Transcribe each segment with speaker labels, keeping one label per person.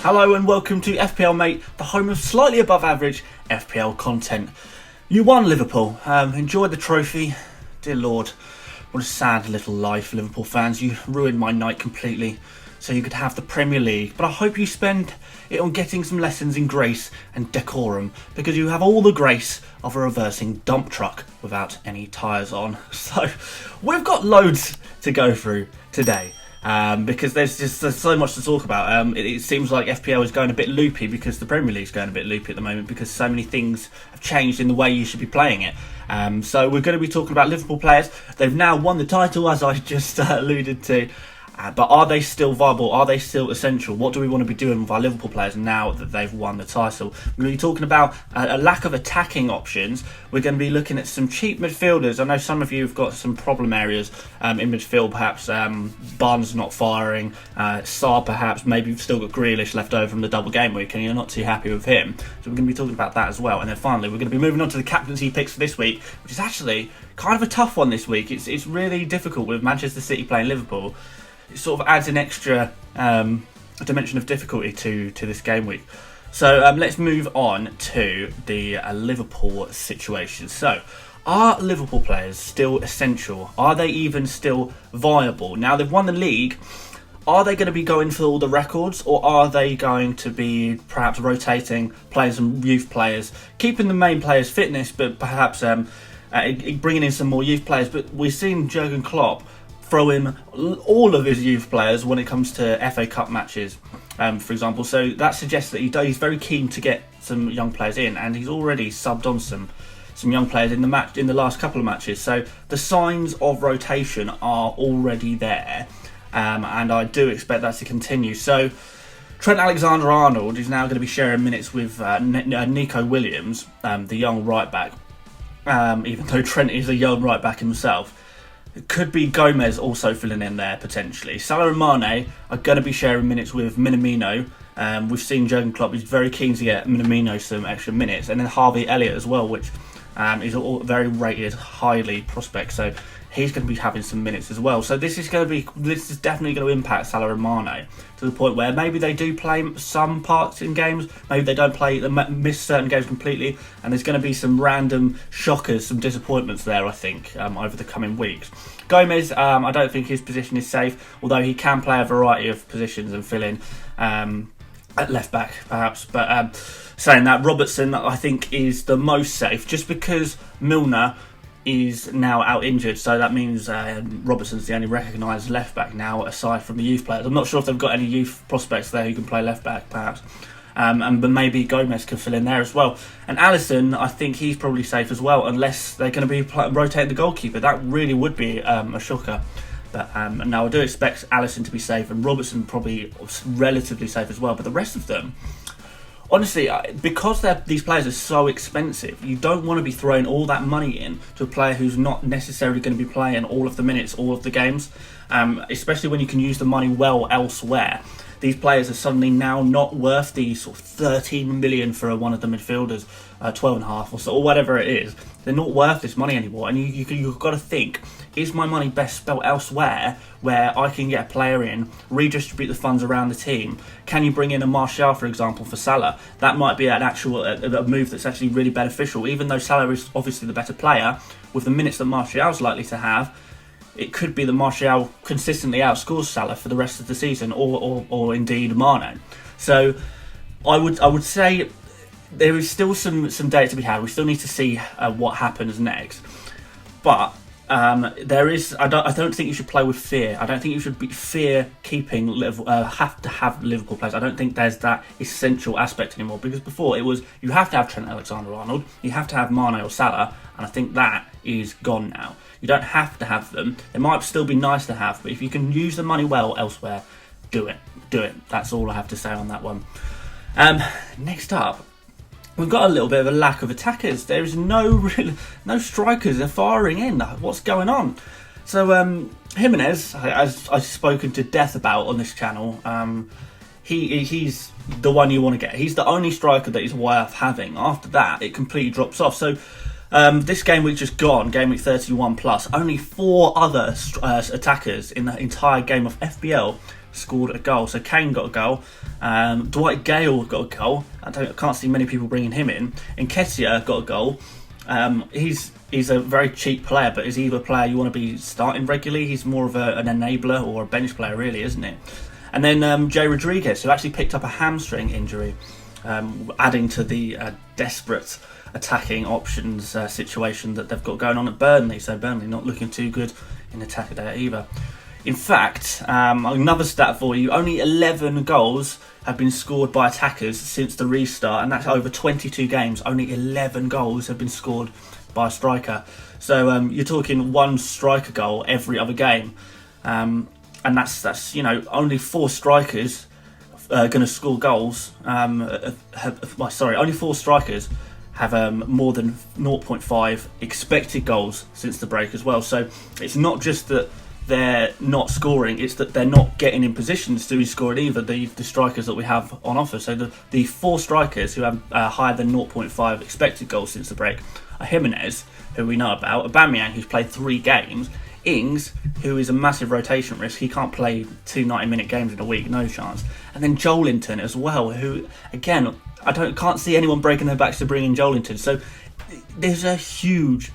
Speaker 1: Hello and welcome to FPL Mate, the home of slightly above average FPL content. You won, Liverpool. Enjoyed the trophy. Dear Lord, what a sad little life, Liverpool fans. You ruined my night completely so you could have the Premier League. But I hope you spend it on getting some lessons in grace and decorum, because you have all the grace of a reversing dump truck without any tyres on. So we've got loads to go through today. Because there's so much to talk about. It seems like FPL is going a bit loopy because the Premier League's going a bit loopy at the moment because so many things have changed in the way you should be playing it. So we're going to be talking about Liverpool players. They've now won the title, as I just alluded to. But are they still viable? Are they still essential? What do we want to be doing with our Liverpool players now that they've won the title? We're going to be talking about a lack of attacking options. We're going to be looking at some cheap midfielders. I know some of you have got some problem areas in midfield, perhaps Barnes not firing, Salah perhaps, maybe you've still got Grealish left over from the double game week and you're not too happy with him. So we're going to be talking about that as well. And then finally, we're going to be moving on to the captaincy picks for this week, which is actually kind of a tough one this week. It's really difficult with Manchester City playing Liverpool. It sort of adds an extra dimension of difficulty to this game week. So let's move on to the Liverpool situation. So, are Liverpool players still essential? Are they even still viable? Now they've won the league. Are they going to be going for all the records, or are they going to be perhaps rotating, playing some youth players, keeping the main players' fitness, but perhaps bringing in some more youth players? But we've seen Jurgen Klopp throw in all of his youth players when it comes to FA Cup matches, for example. So that suggests that he's very keen to get some young players in, and he's already subbed on some young players in the last couple of matches. So the signs of rotation are already there, and I do expect that to continue. So Trent Alexander-Arnold is now going to be sharing minutes with Nico Williams, the young right back, even though Trent is a young right back himself. It could be Gomez also filling in there potentially. Salah and Mané are going to be sharing minutes with Minamino. We've seen Jurgen Klopp is very keen to get Minamino some extra minutes, and then Harvey Elliott as well, which is a very rated, highly prospect. So he's going to be having some minutes as well. So this is definitely going to impact Salah and Mané to the point where maybe they do play some parts in games, maybe they don't play, they miss certain games completely, and there's going to be some random shockers, some disappointments there, I think, over the coming weeks. Gomez, I don't think his position is safe, although he can play a variety of positions and fill in at left back perhaps. But saying that, Robertson I think is the most safe, just because Milner is now out injured, so that means Robertson's the only recognised left back now aside from the youth players. I'm not sure if they've got any youth prospects there who can play left back perhaps, but maybe Gomez can fill in there as well. And Alisson, I think he's probably safe as well, unless they're going to be rotating the goalkeeper. That really would be a shocker. But now I do expect Alisson to be safe, and Robertson probably relatively safe as well. But the rest of them, honestly, because these players are so expensive, you don't want to be throwing all that money in to a player who's not necessarily going to be playing all of the minutes, all of the games, especially when you can use the money well elsewhere. These players are suddenly now not worth the sort of 13 million for one of the midfielders, 12.5 or so, or whatever it is. They're not worth this money anymore, and you've got to think, is my money best spent elsewhere where I can get a player in, redistribute the funds around the team? Can you bring in a Martial, for example, for Salah? That might be an actual a move that's actually really beneficial, even though Salah is obviously the better player. With the minutes that Martial's likely to have, it could be that Martial consistently outscores Salah for the rest of the season, or indeed Mané. So I would say there is still some data to be had. We still need to see what happens next, but there is. I don't think you should play with fear. I don't think you should be fear keeping have to have Liverpool players. I don't think there's that essential aspect anymore, because before it was you have to have Trent Alexander-Arnold, you have to have Mané or Salah, and I think that is gone now. You don't have to have them. They might still be nice to have, but if you can use the money well elsewhere, do it. Do it. That's all I have to say on that one. Next up, we've got a little bit of a lack of attackers. There is no strikers. They're firing in. What's going on? So Jiménez, as I've spoken to death about on this channel, he's the one you want to get. He's the only striker that is worth having. After that, it completely drops off. So this game week just gone, game week 31 plus, only 4 other attackers in the entire game of FPL scored a goal. So Kane got a goal, Dwight Gale got a goal. I can't see many people bringing him in. Nketiah got a goal. He's a very cheap player, but is he a player you want to be starting regularly? He's more of an enabler or a bench player, really, isn't it? And then Jay Rodriguez, who actually picked up a hamstring injury, adding to the desperate attacking options situation that they've got going on at Burnley. So Burnley not looking too good in attack there either. In fact, another stat for you, only 11 goals have been scored by attackers since the restart, and that's over 22 games. Only 11 goals have been scored by a striker. So you're talking one striker goal every other game. And that's only 4 strikers going to score goals. Only 4 strikers have more than 0.5 expected goals since the break as well. So it's not just that they're not scoring, it's that they're not getting in positions to be scoring either, the strikers that we have on offer. So the 4 strikers who have higher than 0.5 expected goals since the break are Jiménez, who we know about, Aubameyang, who's played 3 games, Ings, who is a massive rotation risk, he can't play 2 90-minute games in a week, no chance, and then Joelinton as well, who, again, can't see anyone breaking their backs to bring in Joelinton. So there's a huge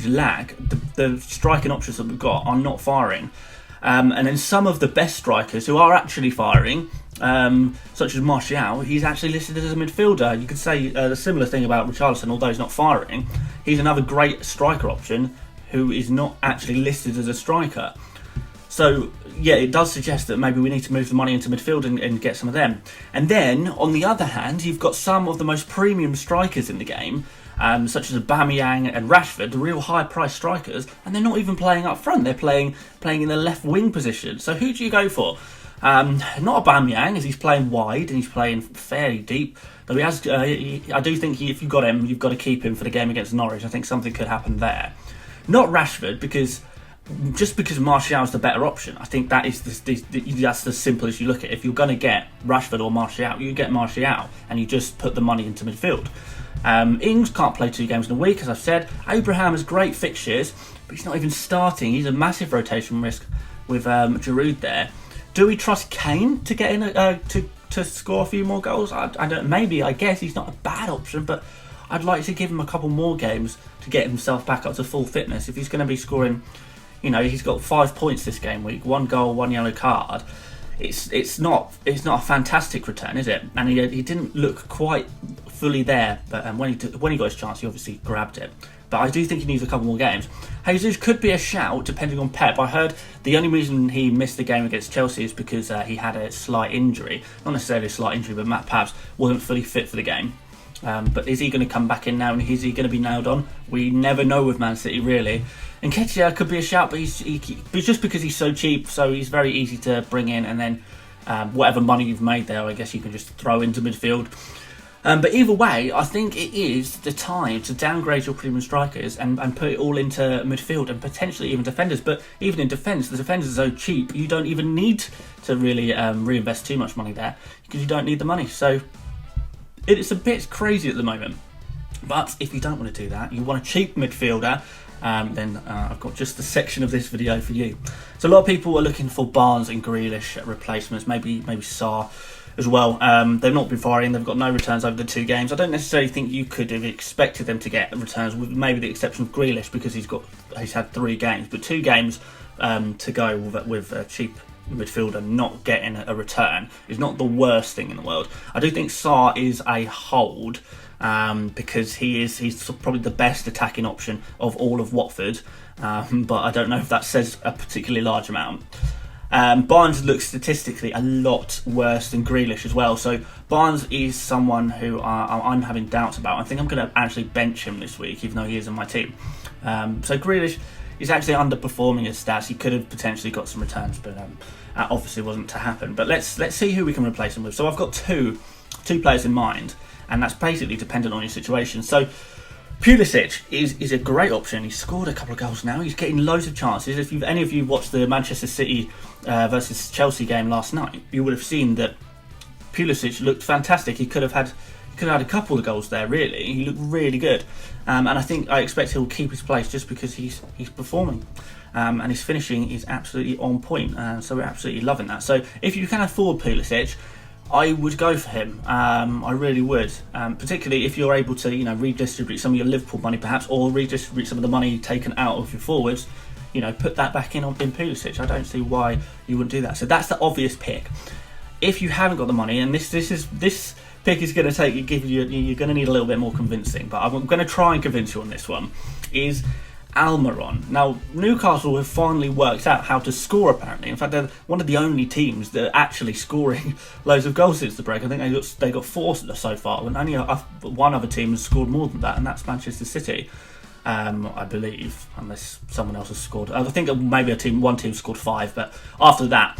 Speaker 1: lag. The striking options that we've got are not firing, and then some of the best strikers who are actually firing, such as Martial, he's actually listed as a midfielder. You could say a similar thing about Richarlison, although he's not firing. He's another great striker option who is not actually listed as a striker. So yeah, it does suggest that maybe we need to move the money into midfield and get some of them. And then on the other hand, you've got some of the most premium strikers in the game, such as Aubameyang and Rashford, the real high-priced strikers, and they're not even playing up front. They're playing in the left wing position. So who do you go for? Not Aubameyang, as he's playing wide and he's playing fairly deep. Though he has, I do think if you've got him, you've got to keep him for the game against Norwich. I think something could happen there. Not Rashford, because Martial is the better option. I think that is that's as simple as you look at it. If you're going to get Rashford or Martial, you get Martial and you just put the money into midfield. Ings can't play 2 games in a week, as I've said. Abraham has great fixtures, but he's not even starting. He's a massive rotation risk with Giroud there. Do we trust Kane to get in to score a few more goals? I don't. Maybe, I guess he's not a bad option, but I'd like to give him a couple more games to get himself back up to full fitness. If he's going to be scoring, he's got 5 points this game week, 1 goal, 1 yellow card. It's not a fantastic return, is it? And he didn't look quite fully there, but when he got his chance, he obviously grabbed it. But I do think he needs a couple more games. Jesus could be a shout, depending on Pep. I heard the only reason he missed the game against Chelsea is because he had a slight injury. Not necessarily a slight injury, but Matt Paps wasn't fully fit for the game. But is he going to come back in now and is he going to be nailed on? We never know with Man City, really. And Nketiah could be a shout, but he's just because he's so cheap, so he's very easy to bring in, and then whatever money you've made there, I guess you can just throw into midfield. But either way, I think it is the time to downgrade your premium strikers and put it all into midfield and potentially even defenders. But even in defence, the defenders are so cheap, you don't even need to really reinvest too much money there because you don't need the money. So it's a bit crazy at the moment. But if you don't want to do that, you want a cheap midfielder, then I've got just the section of this video for you. So a lot of people are looking for Barnes and Grealish replacements, maybe Salah as well. They've not been firing, they've got no returns over the 2 games. I don't necessarily think you could have expected them to get returns, with maybe the exception of Grealish because he's had 3 games, but 2 games to go with a cheap midfielder not getting a return is not the worst thing in the world. I do think Salah is a hold because he's probably the best attacking option of all of Watford, but I don't know if that says a particularly large amount. Barnes looks statistically a lot worse than Grealish as well. So Barnes is someone who I'm having doubts about. I think I'm going to actually bench him this week, even though he is on my team. So Grealish is actually underperforming his stats. He could have potentially got some returns, but that obviously wasn't to happen. But let's see who we can replace him with. So I've got two players in mind, and that's basically dependent on your situation. So Pulisic is a great option. He's scored a couple of goals now. He's getting loads of chances. If any of you watched the Manchester City versus Chelsea game last night, you would have seen that Pulisic looked fantastic. He could have had a couple of goals there, really. He looked really good. And I expect he'll keep his place just because he's performing. and his finishing is absolutely on point. So we're absolutely loving that. So if you can afford Pulisic, I would go for him. I really would, particularly if you're able to, redistribute some of your Liverpool money, perhaps, or redistribute some of the money taken out of your forwards. Put that back in Pulisic. I don't see why you wouldn't do that. So that's the obvious pick. If you haven't got the money, and this pick is going to you're going to need a little bit more convincing, but I'm going to try and convince you on this one, is Almiron. Now, Newcastle have finally worked out how to score, apparently. In fact, they're one of the only teams that are actually scoring loads of goals since the break. I think they got 4 so far, and only one other team has scored more than that, and that's Manchester City, I believe, unless someone else has scored. I think maybe one team scored 5, but after that,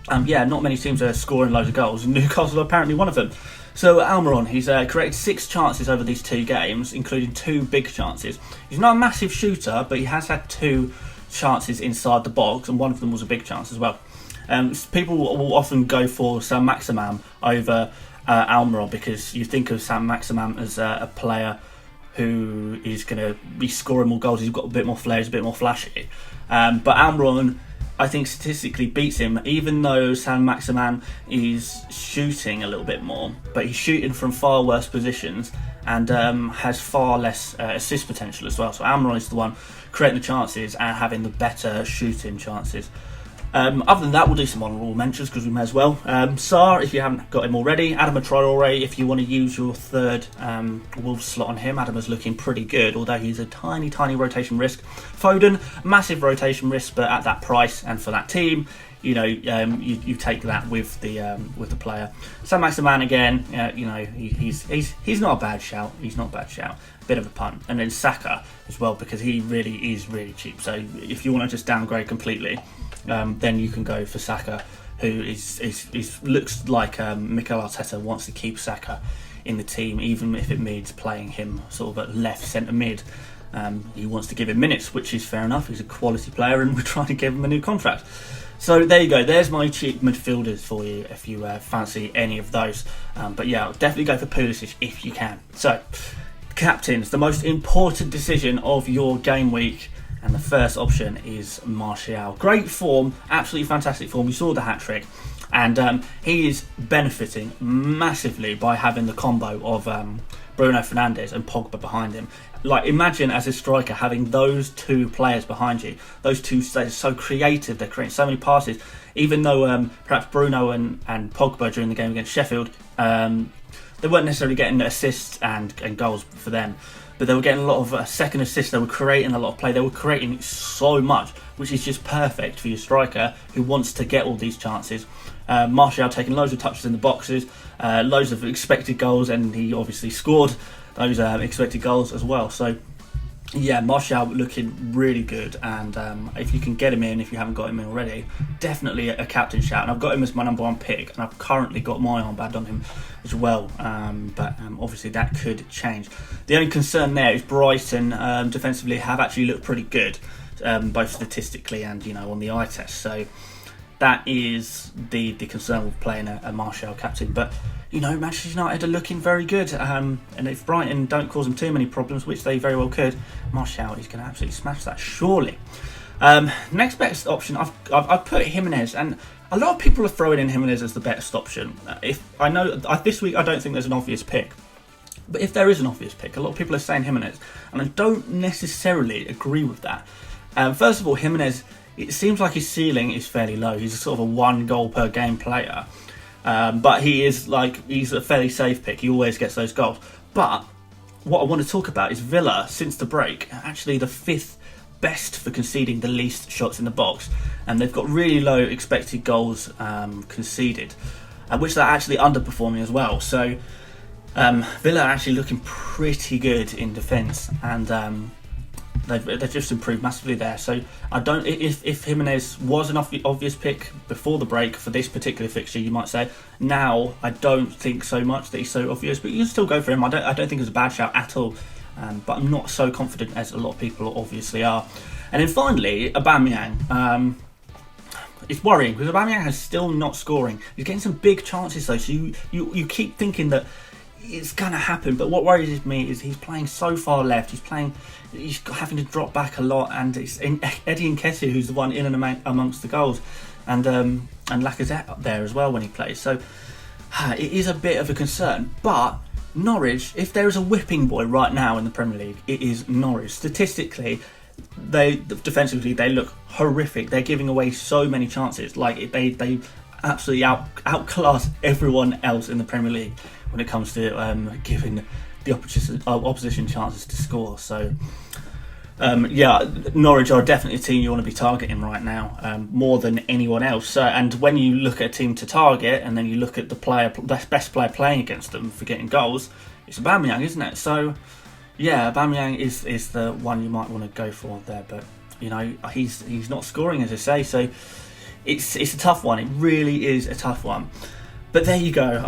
Speaker 1: not many teams are scoring loads of goals, and Newcastle are apparently one of them. So Almiron, he's created 6 chances over these 2 games, including 2 big chances. He's not a massive shooter, but he has had 2 chances inside the box, and one of them was a big chance as well. People will often go for Saint-Maximin over Almiron, because you think of Saint-Maximin as a player who is going to be scoring more goals. He's got a bit more flair, he's a bit more flashy. But Almiron, I think, statistically beats him, even though Saint-Maximin is shooting a little bit more, but he's shooting from far worse positions and has far less assist potential as well. So Almiron is the one creating the chances and having the better shooting chances. Other than that, we'll do some honourable mentions because we may as well. Sarr, if you haven't got him already. Adama Traore, if you want to use your third Wolves slot on him. Adama's looking pretty good, although he's a tiny rotation risk. Foden, massive rotation risk, but at that price and for that team, you take that with the player. Saint-Maximin again, he's not a bad shout. He's not a bad shout. Bit of a punt. And then Saka as well, because he really is really cheap. So if you want to just downgrade completely, then you can go for Saka, who looks like Mikel Arteta wants to keep Saka in the team, even if it means playing him sort of at left centre mid. He wants to give him minutes, which is fair enough. He's a quality player, and we're trying to give him a new contract. So there you go. There's my cheap midfielders for you if you fancy any of those. But yeah, definitely go for Pulisic if you can. So, captains, the most important decision of your game week. And the first option is Martial. Great form, absolutely fantastic form. You saw the hat-trick. And he is benefiting massively by having the combo of Bruno Fernandes and Pogba behind him. Like, imagine as a striker having those 2 players behind you. Those 2 are so creative. They're creating so many passes. Even though perhaps Bruno and Pogba during the game against Sheffield, they weren't necessarily getting assists and goals for them. But they were getting a lot of second assists. They were creating a lot of play. They were creating so much, which is just perfect for your striker who wants to get all these chances. Martial taking loads of touches in the boxes, loads of expected goals, and he obviously scored those expected goals as well. So, yeah, Martial looking really good, and if you can get him in, if you haven't got him in already, definitely a captain shout. And I've got him as my number 1 pick, and I've currently got my armband on him as well, but obviously that could change. The only concern there is Brighton defensively have actually looked pretty good, both statistically and on the eye test. So that is the concern with playing a Martial captain. But Manchester United are looking very good, and if Brighton don't cause them too many problems, which they very well could, Martial is going to absolutely smash that surely. Next best option, I've put Jiménez, and a lot of people are throwing in Jiménez as the best option. This week I don't think there's an obvious pick, but if there is an obvious pick, a lot of people are saying Jiménez, and I don't necessarily agree with that. First of all, Jiménez, it seems like his ceiling is fairly low. He's a sort of a 1 goal per game player, but he's a fairly safe pick. He always gets those goals. But what I want to talk about is Villa since the break, actually the 5th best for conceding the least shots in the box, and they've got really low expected goals conceded, which they're actually underperforming as well. So Villa are actually looking pretty good in defence, and they've just improved massively there. So I don't. If Jiménez was an obvious pick before the break for this particular fixture, you might say. Now I don't think so much that he's so obvious, but you can still go for him. I don't think it's a bad shout at all. But I'm not so confident as a lot of people obviously are. And then finally, Aubameyang. It's worrying because Aubameyang is still not scoring. He's getting some big chances though, so you keep thinking that it's going to happen. But what worries me is he's playing so far left. He's having to drop back a lot, and it's Eddie Nketiah who's the one in and amongst the goals, and Lacazette up there as well when he plays. So it is a bit of a concern. But Norwich, if there is a whipping boy right now in the Premier League, it is Norwich. Statistically, defensively they look horrific. They're giving away so many chances. Like they absolutely outclass everyone else in the Premier League when it comes to giving the opposition chances to score. So Norwich are definitely a team you want to be targeting right now, more than anyone else. And when you look at a team to target, and then you look at the best player playing against them for getting goals, it's Aubameyang, isn't it? So yeah, Aubameyang is the one you might want to go for there. But you know, he's not scoring, as I say. So it's a tough one. It really is a tough one. But there you go.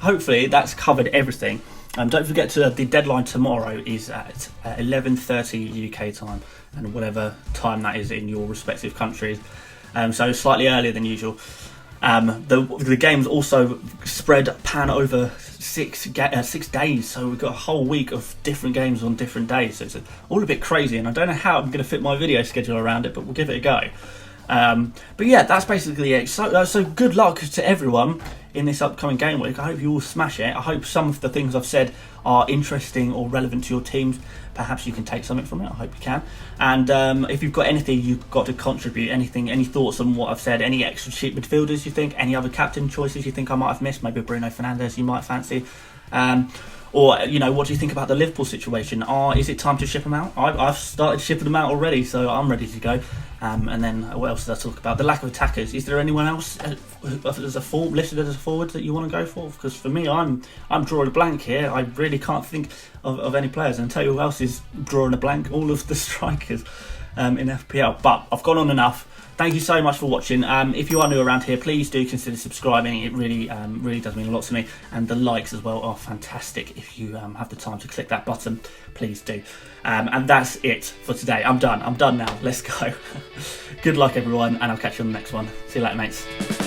Speaker 1: Hopefully that's covered everything. Don't forget the deadline tomorrow is at 11:30 UK time, and whatever time that is in your respective countries. So slightly earlier than usual. The game's also spread over 6 days, so we've got a whole week of different games on different days. So it's all a bit crazy, and I don't know how I'm going to fit my video schedule around it, but we'll give it a go. But yeah, that's basically it. So good luck to everyone in this upcoming game week. I hope you all smash it. I hope some of the things I've said are interesting or relevant to your teams. Perhaps you can take something from it. I hope you can. And if you've got anything you've got to contribute, any thoughts on what I've said, any extra cheap midfielders you think, any other captain choices you think I might have missed, maybe Bruno Fernandes you might fancy, or you know, what do you think about the Liverpool situation? Is it time to ship them out? I've started shipping them out already, so I'm ready to go. And then what else did I talk about? The lack of attackers. Is there anyone else listed as a forward that you want to go for? Because for me, I'm drawing a blank here. I really can't think of any players. And I'll tell you who else is drawing a blank: all of the strikers in FPL. But I've gone on enough. Thank you so much for watching. If you are new around here, please do consider subscribing. It really does mean a lot to me. And the likes as well are fantastic. If you have the time to click that button, please do. And that's it for today. I'm done now. Let's go. Good luck, everyone, and I'll catch you on the next one. See you later, mates.